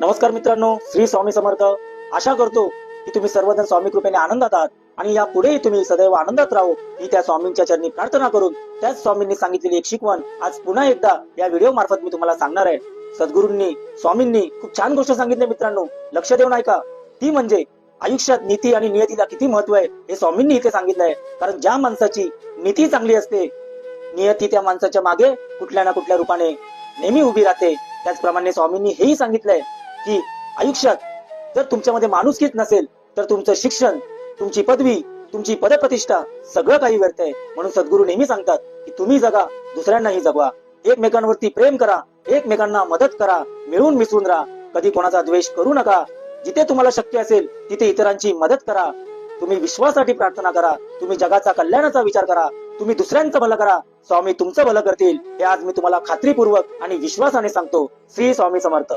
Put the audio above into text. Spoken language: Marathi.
नमस्कार मित्रांनो, श्री स्वामी समर्थ. आशा करतो की तुम्ही सर्वजण स्वामी कृपेने आनंदात आहात आणि यापुढेही तुम्ही सदैव आनंदात राहो ही त्या स्वामींच्या चरणी प्रार्थना करून त्याच स्वामींनी सांगितलेली एक शिकवण आज पुन्हा एकदा या व्हिडिओ मार्फत मी तुम्हाला सांगणार आहे. सद्गुरूंनी स्वामींनी खूप छान गोष्ट सांगितली मित्रांनो, लक्ष देऊन ऐका. ती म्हणजे आयुष्यात नीती आणि नियतीला किती महत्व आहे हे स्वामींनी इथे सांगितलंय. कारण ज्या माणसाची नीती चांगली असते, नियती त्या माणसाच्या मागे कुठल्या ना कुठल्या रूपाने नेहमी उभी राहते. त्याचप्रमाणे स्वामींनी हेही सांगितलंय की आयुष्यात जर तुमच्यामध्ये माणुसकीच नसेल तर तुमचं शिक्षण, तुमची पदवी, तुमची पदप्रतिष्ठा सगळं काही व्यर्थ आहे. म्हणून सद्गुरू नेहमी सांगतात की तुम्ही जगा, दुसऱ्यांनाही जगवा, एकमेकांवरती प्रेम करा, एकमेकांना मदत करा, मिळून मिसळून राहा, कधी कोणाचा द्वेष करू नका. जिथे तुम्हाला शक्य असेल तिथे इतरांची मदत करा. तुम्ही विश्वासाठी प्रार्थना करा, तुम्ही जगाचा कल्याणाचा विचार करा, तुम्ही दुसऱ्यांचं भलं करा, स्वामी तुमचं भलं करतील. हे आज मी तुम्हाला खात्रीपूर्वक आणि विश्वासाने सांगतो. श्री स्वामी समर्थ.